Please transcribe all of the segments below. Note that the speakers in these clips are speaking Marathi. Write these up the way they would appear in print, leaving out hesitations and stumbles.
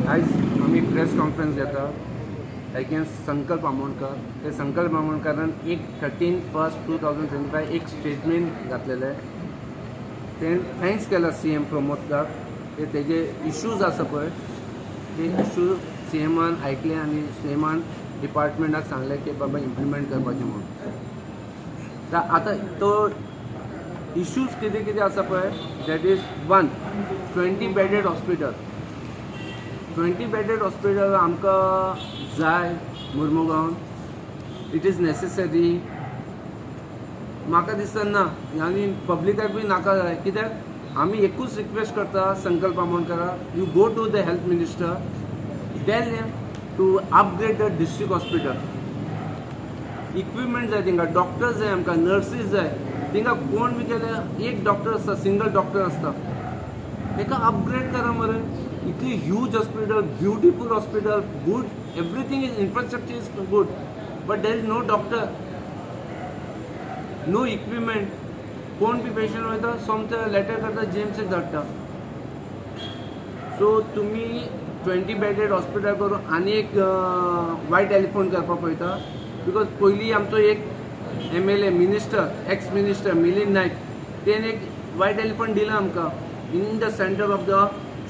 आज आम्ही प्रेस कॉन्फरन्स घेता अगेन्स्ट संकल्प आमोणकर. ते संकल्प आमोणकरान एक 13/1/2025 एक स्टेटमेंट घातलेलें. ते थँक्स केला CM प्रमोदकाक. ते तेजे इश्यूज आसा पळय ते इश्यू CMन आयकले आनी CMन डिपार्टमेंटाक सांगले की बाबा इम्प्लिमेंट करपाचें म्हणून. आतां तो इश्यूज कितें कितें आसा पळय that is 1 20 bedded hospital. 20 bedded hospital आमकां जाय मुर्मुगांवान. It is necessary. म्हाका दिसता ना आनी पब्लिकाक बी नाका जाय. कित्याक आमी एकूच रिक्वेस्ट करता संकल्प आमोणकराक, you go to the health minister, tell him to upgrade the district hospital. Equipment जाय तिंगा, डॉक्टर्स जाय आमकां, नर्सीस जाय. तिंगा कोण बी गेले एक डॉक्टर आसता, सिंगल डॉक्टर आसता. तेका अपग्रेड करा मरे. इतली huge hospital, beautiful hospital, good everything is infrastructure is good, but there is no doctor, no equipment. कोण बी पेशंट वयता सोमते लेटर करता JMCक धाडटा. सो तुमी 20 बेडेड हॉस्पिटल करून आनी एक वायट एलिफंट करपाक पळयता. बिकॉज पयलीं आमचो एक MLA minister, ex minister Milind Naik, तेणें एक वायट एलिफंट दिला आमकां in the centre of the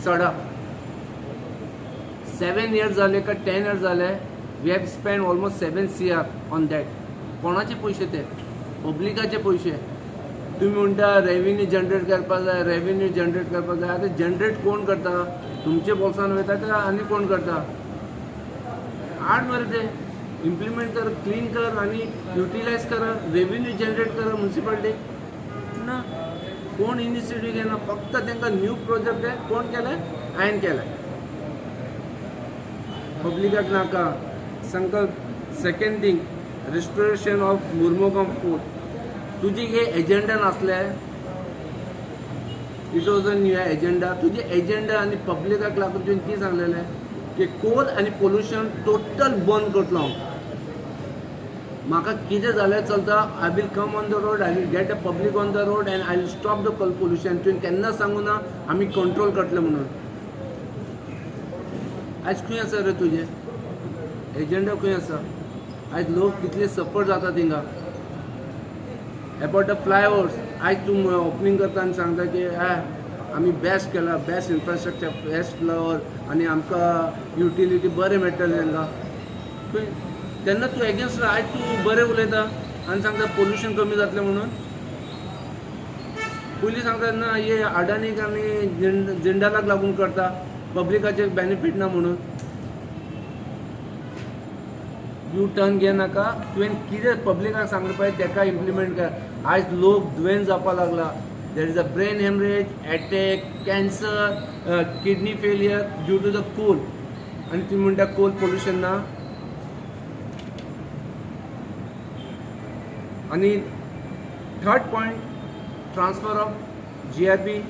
सडा. 7 years जाले का 10 years जाले. We have spend almost 7 CR on that. कोणाचे पयशे ते? पब्लिकाचे पयशे. तुम्ही म्हणटा रेव्हेन्यू जनरेट करपाक जाय, रेव्हेन्यू जनरेट करपाक जाय. आतां जनरेट कोण करता? तुमचे बोल्सान वयता काय आनी कोण करता? हाड मरे ते इम्प्लिमेंट कर, क्लीन कर आनी युटिलायज करा. रेव्हेन्यू जनरेट करा म्युन्सिपालिटी ना. कोण इनिशिएटिव्ह घेना. फक्त तांकां न्यू प्रोजेक्ट आहे. कोण केलाय? हांवें केलाय. पब्लिकाक नाका. संकल्प. Second thing, restoration of Mormugao fort. तुजी हे एजेंडा नासले. It was on your agenda. तुजे एजेंडा आनी पब्लिकाक लागून तुवें कितें सांगलेलें की कोल आनी पोल्युशन टोटल बंद करतलो हांव. म्हाका कितें जाल्यार चलता. I will come on the road, I will get the public on the road and I will stop the pollution. तुवें केन्ना सांगू ना आमी कंट्रोल करतले म्हणून. आयज खंय आसा रे तुजे एजेंडा? खंय आसा? आयज लोक कितले सफर जाता थिंगा. About the flyovers. आयज तूं ओपनिंग करता आनी सांगता की आमी बेस्ट केला, बेस्ट इन्फ्रास्ट्रक्चर, बेस्ट फ्लावर आनी आमकां युटिलिटी बरें मेळटलें तांकां. खंय? तेन्ना तूं एगेन्स्ट. आयज तूं बरें उलयता आनी सांगता पोल्युशन कमी जातलें म्हणून. पयलीं सांगता ना हे अडानीक आनी जिंदालाक लागून करता, पब्लिकाचे बेनिफीट ना म्हणून. यू टर्न घे नाका. तुवें कितें पब्लिकाक सांगलें पळय तेका इम्प्लिमेंट कर. आयज लोक दुयेंत जावपाक लागला. There is a brain haemorrhage, attack, cancer, kidney failure due to the coal. आनी तुमी म्हणटा कोल पोल्युशन ना. आनी third point, transfer of GRB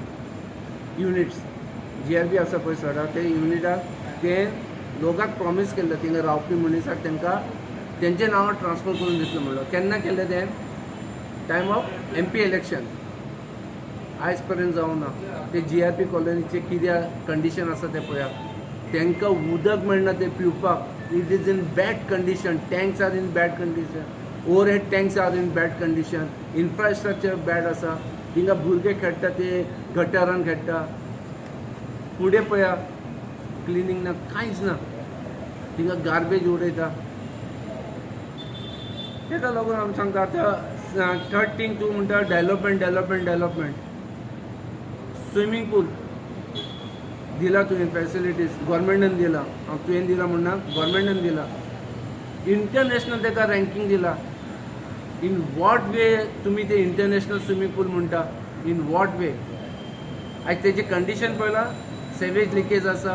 units. GRB आसा पळय सडा ते युनिटाक ते लोकांक प्रॉमीस केल्लें थिंगा रावपी मनीसाक तांकां तेंचे नांवां ट्रान्सफर करून दितलो म्हणलो. केन्ना केल्लें तें? Time of MP election. आयज पर्यंत जावं ना. ते GRB कॉलनीचे कितें कंडिशन आसा ते पळया. तांकां उदक मेळना ते पिवपाक. It is in bad condition. Tanks are in bad condition. Overhead tanks are in bad condition. Infrastructure bad आसा. थिंगा भुरगे खेळटा ते गटारान खेळटा. फुडें पळया क्लिनींग ना, कांयच ना. थिंगा गार्बेज उडयता. ताका लागून आमी सांगता आतां थर्ड थिंग तूं म्हणटा डेव्हलपमेंट डेव्हलपमेंट डेव्हलपमेंट. स्विमींग पूल दिला तुवें फॅसिलिटीज गव्हर्मेंटान दिला. तुवें दिला म्हणना, गव्हर्मेंटान दिला. इंटरनॅशनल ताका रँकींग दिला. इन वॉट वे तुमी ते इंटरनॅशनल स्विमींग पूल म्हणटा? इन वॉट वे? आयज तेजी कंडिशन पळयला. सेवेज लिकेज आसा,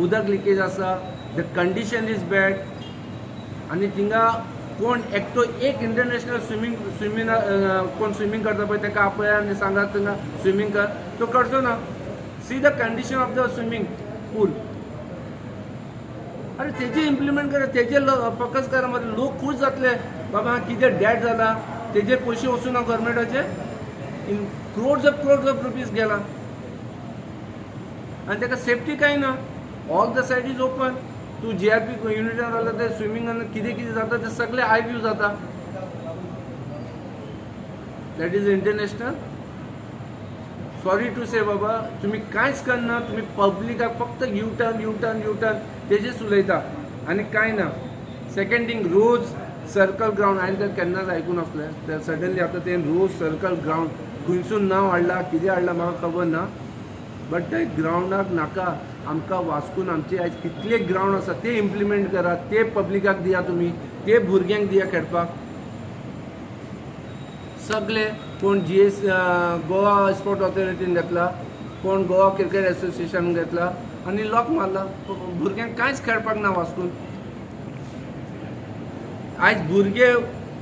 उदक लिकेज आसा, द कंडिशन इज बॅड. आनी थिंगा कोण एकटो एक इंटरनॅशनल स्विमींग कोण स्विमींग करता पळय ताका आपया आनी सांगात थिंगा स्विमींग कर. तो करचो ना. See the condition of the swimming pool. अरे तेजे इम्प्लिमेंट करा, तेजे फोकस करा. मरे लोक खूश जातले बाबा कितें डॅड जाला. तेजे पयशे वचून ना गव्हर्मेंटाचे. इन क्रोड्स ऑफ रुपीज गेला आनी ताका सेफ्टी कांय ना. All the side is open. तूं GRP युनिटान रावला ते स्विमींगान कितें कितें जाता ते सगळे हाय व्यू जाता. That is international. Sorry to say बाबा, तुम्ही कांयच करना. तुम्ही पब्लिकाक फक्त यू टर्न तेजेच उलयता आनी कांय ना. सेकंड थिंग, रोज सर्कल ग्राउंड हांवें तर केन्नाच आयकून नासलें. तर सडनली आतां तें रोज सर्कल ग्राउंड खंयसून नांव हाडला, कितें हाडला म्हाका खबर ना. बट त्या ग्राउंडाक नाका. आमकां वास्कून आमचे आयज कितले ग्राउंड आसा ते इम्प्लिमेंट करात. ते पब्लिकाक दिया तुमी, ते भुरग्यांक दिया खेळपाक. सगळे कोण गोवा स्पोर्ट ऑथॉरिटीन घेतला, कोण गोवा क्रिकेट एसोसिएशन घेतला आनी लॉक मारला. भुरग्यांक कांयच खेळपाक ना वास्कून. आयज भुरगे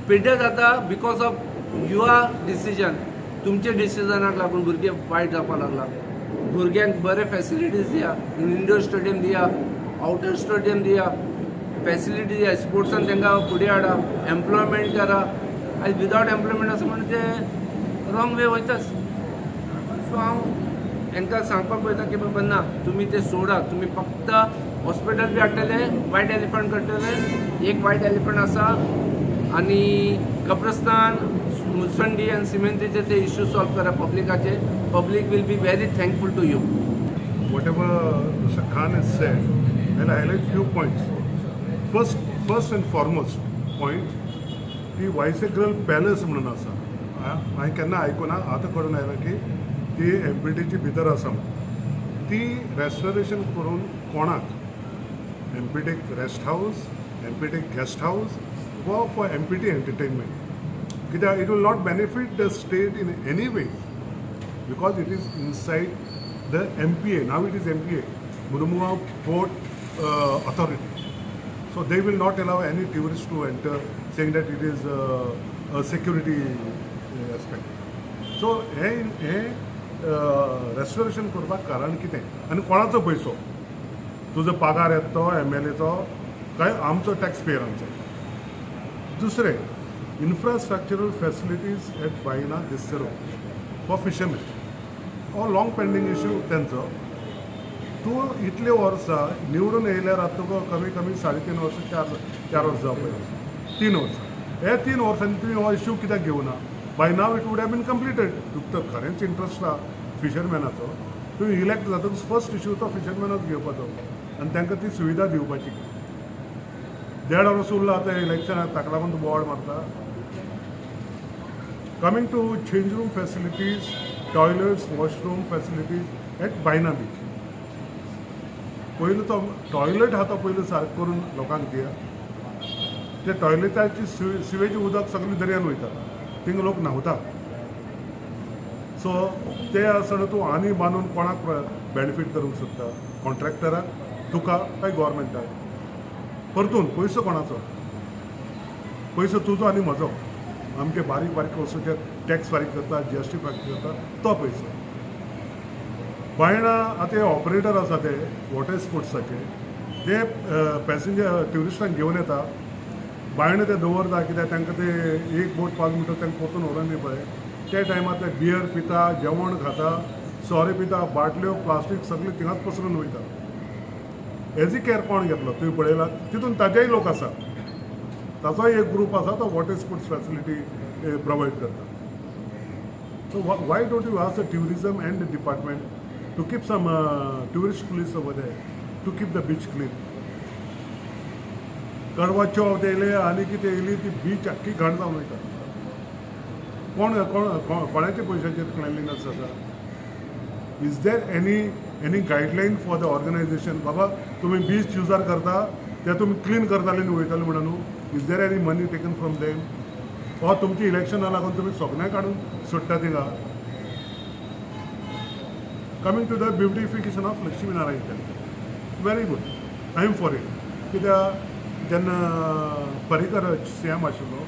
पिड्डे जाता बिकॉज ऑफ युअर डिसिजन. तुमचे डिसिजनाक लागून भुरगे वायट जावपाक लागला. भुरग्यांक बरे फॅसिलिटीज दिया, इंडोर स्टेडियम दिया, आउटर स्टेडियम दिया, फॅसिलिटी दिया, स्पोर्ट्सान तांकां फुडें हाडा, एम्प्लॉयमेंट करा. आयज विदावट एम्प्लॉयमेंट आसा म्हणून ते रॉंग वे वयताच. सो हांव हांकां सांगपाक पळयता की बाबा ना, तुमी ते सोडा. तुमी फक्त हॉस्पिटल बी हाडटले, वायट एलिफंट करतले. एक वायट एलिफंट आसा आनी कब्रस्तान, मुसंडी आनी सिमेंटीचे ते इश्यू सॉल्व करा पब्लिकाचे. Public will be very thankful to you. Whatever Mr. Khan has said, I'll highlight few points. First and foremost point, ती वायसेग्रल पॅलेस म्हणून आसा. हांवें केन्ना आयकुना, आतां कळून आयला की ती MPTची भितर आसा म्हणून. ती रेस्टोरेशन करून कोणाक? MPTक रेस्ट हावस, MPTक गेस्ट हावस वा फॉर MPT एंटरटेनमेंट. कित्याक it will not benefit the state in any way because it is inside the MPA, now it is MPA, Murumua Port Authority. So they will not allow any tourists to enter, saying that it is a security aspect. So हे रेस्टोरेशन करपाक कारण कितें आनी कोणाचो पयसो? तुजो पगार येता तो MLAचो काय आमचो टॅक्स पेयरांचो? दुसरें, इन्फ्रास्ट्रक्चरल फॅसिलिटीज एट बायना दिसरो फॉर फिशरमॅन हो लॉंग पेंडींग इश्यू तेंचो. तूं इतले वर्सां निवडून येयल्यार आतां तुका कमी कमी 3.5 वर्सां 4 वर्सां जावपाक 3 वर्सां. हे 3 वर्सांनी तुवें हो इश्यू कित्याक घेवना? By now it would have been completed. तुका तर खरेंच इंट्रस्ट आसा फिशरमॅनाचो. तुवें इलेक्ट जातकच फर्स्ट इश्यू तो फिशरमॅनाच घेवपाचो आनी तांकां ती सुविधा दिवपाची. 1.5 वर्स उरला आतां इलेक्शनाक, ताका लागून तूं बोवाळ मारता. Coming to change room facilities, toilets, washroom facilities at Baina beach. पयलो तो टॉयलेट आहा तो पयलो सारको करून लोकांक दिया. ते टॉयलेटाची सिवेज उदक सगळें दर्यान वयता, थिंगा लोक न्हांवता. सो ते आसतना तूं आनी बांदून कोणाक बेनिफीट करूंक सोदता? कॉन्ट्रॅक्टराक, तुका काय गव्हर्मेंटाक? परतून पयसो कोणाचो? पयसो तुजो आनी म्हजो. आमचे बारीक बारीक वस्तूचे टॅक्स फारीक करता, GST फारीक करता, तो पयसो. बायणा आतां ऑपरेटर आसा ते वॉटर स्पोर्ट्साचे, ते पॅसेंजर ट्युरिस्टांक घेवन येता, बायणे ते दवरता. कित्याक तांकां ते एक बोट 5 मिनटां तांकां परतून व्हरोन दी पळय. ते टायमार ते बियर पिता, जेवण खाता, सोरे पिता, बाटल्यो, प्लास्टीक सगळें थिंगाच पसरून वयता. हेजी कॅर कोण घेतलो? तुवें पळयला? तितून ताजेय लोक आसा. ताचोय एक ग्रूप आसा तो वॉटर स्पोर्ट्स फॅसिलिटी प्रोवायड करता. So why don't you ask the tourism and the department to keep some tourist police over there to keep the beach clean? Karva Chauth येयले आनी कितें येयली ती बीच आख्खी घाण जावन वयता. कोणाच्या पयशांचेर क्लिनलीनस आसा? Is there any guideline for the organisation? बाबा तुमी बीच युजार करता ते तुमी क्लीन करताले न्ही वयताले म्हणून न्हू? Is there any money taken from them? वा तुमची इलेक्शनाक लागून तुमी सगळ्यांक काडून सोडटा थिंगा? Coming to the beautification of Lakshminarayan temple, very good, I am for it. कित्याक जेन्ना पर्रीकर CM आशिल्लो,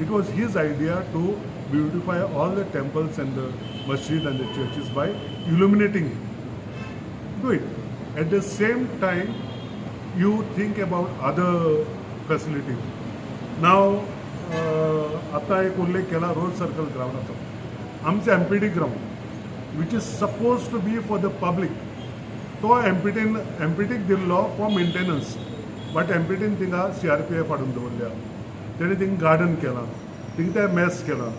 it was his idea to beautify all the temples and the मस्जिद and the churches by illuminating it. Do it. At the same time, you think about other facilities. Now, आता एक उल्लेख केला रोज सर्कल ग्राउंडाचो. आमचे MPT ground, which is supposed to be for the public, तो एमपीटीक दिल्लो फॉर मेंटेनन्स, बट एमपीटीन थिंगा CRPF हाडून दवरल्या. तेणी थिंग गार्डन केलां, थिंग ते मेस केलां.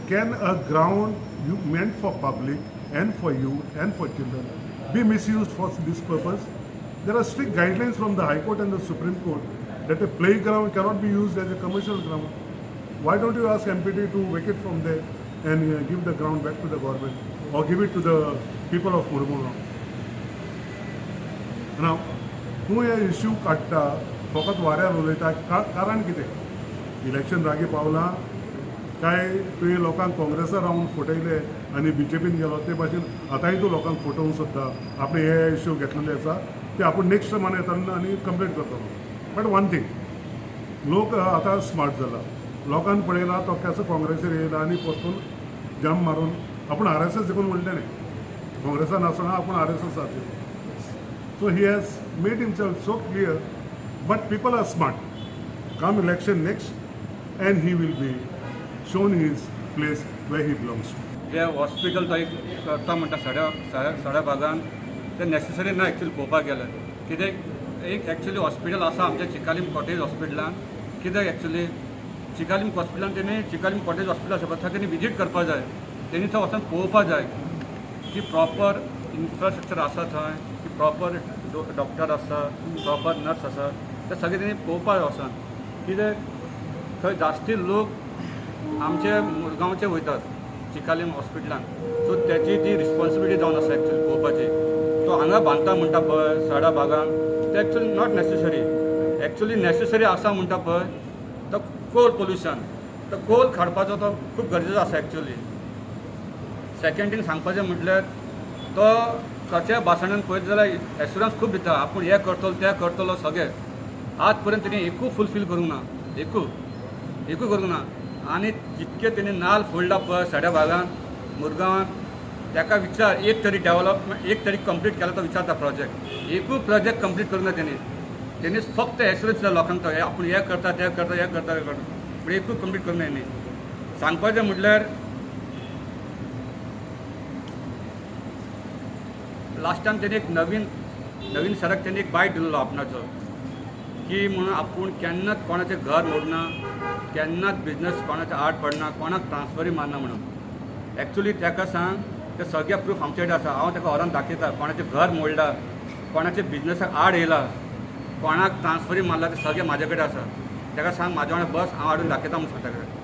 Can a ground you meant for public and for youth and for children be misused for this purpose? There are strict guidelines from the High Court and the Supreme Court that a playground cannot be used as a commercial ground. Why don't you ask MPT to vacate from there and give the ground back to the government or give it to the people of Murmura? Now, तूं हे इश्यू काडटा फकत वाऱ्यार उलयता, कारण कितें? इलेक्शन लागीं पावलां काय तुवें लोकांक काँग्रेसार रावन फटयले आनी BJPन गेलो ते भाशेन आतांय तूं लोकांक फटोवंक सोदता. आपणे हे इश्यू घेतलेले आसा ते आपूण नेक्स्ट टायमान येताना आनी कंप्लेंट करतलो. बट वन थिंग, लोक आतां स्मार्ट जाला. लोकांक पळयला तो कसो काँग्रेसीर येयला आनी परतून जाम मारून आपूण RSS देखून उरले न्ही. काँग्रेसान आसतना आपूण RSS आसले. So he has made himself so clear, but people are smart. Come election next and he will be shown his place where he belongs to. जे हॉस्पिटल थंय करता म्हणटा सड्या भागान ते नेसेसरी ना एक्चुअली पळोवपाक गेले. कित्याक एक एक्चुअली हॉस्पिटल आसा आमच्या चिकालीम कॉटेज हॉस्पिटलान. कित्याक एक्चुअली चिकालीम हॉस्पिटलान तेणी चिकालीम कॉटेज हॉस्पिटल आसा थंय तेणी विजीट करपा जाय. तेणी थंय वचून पळोवपा जाय की प्रॉपर इन्फ्रास्ट्रक्चर आसा थंय, की प्रॉपर डॉक्टर आसा, प्रॉपर नर्स आसा, ते सगळे तेणी पळोवपा जाय वचून. कित्याक थंय जास्ती लोक आमचे मुरगांवचे वयतात चिकालीम हॉस्पिटलान. सो त्याची ती रिस्पॉन्सिबिलिटी जावन आसा एक्चुअली पळोवपाची. तो हांगा बांदता म्हणटा पळय सडा भागान ते actually not necessary. Actually necessary आसा म्हणटा पळय तो कोल पोल्युशन, तो कोल काडपाचो तो खूब गरजेचो आसा एक्चुअली. सेकंड थिंग सांगपाचें म्हटल्यार तो ताच्या भाशणान पळयत जाल्यार एश्युरन्स खूब दिता, आपूण हें करतलो तें करतलो सगळें. आज पर्यंत तेणी एकूय फुलफील करूंक ना, एकूय करूंक ना. आनी जितके तेणी नाल फोडला पळय सड्या भागान मुरगांवान ताका विचार एक तरी डेव्हलपमेंट एक तरी कंप्लीट केला तो विचारता प्रोजेक्ट. एकूय प्रोजेक्ट कंप्लीट करूंक ना तेणी फक्त एश्युरन्स दिला लोकांक तो आपूण हें करता तें करता हें करता तें करता, पूण एकूय कंप्लीट करूंक ना तेणी. सांगपाचें म्हटल्यार लास्टान तेणी एक नवीन सडक तेणी एक बायट दिल्लो आपणाचो की म्हणून आपूण केन्नाच कोणाचें घर मोडना, केन्नाच बिजनस कोणाचें आड पडना, कोणाक ट्रान्सफरी मारना म्हणून. एक्चुअली ताका सांग ते सगळे प्रूफ आमचे कडेन आसा. हांव ताका व्हरोन दाखयता कोणाचें घर मोडला, कोणाच्या बिजनसाक आड येयला, कोणाक ट्रान्सफरी मारला ते सगळे म्हाजे कडेन आसा. ताका सांग म्हाजे वांगडा बस हांव हाडून दाखयता म्हणून सांगता.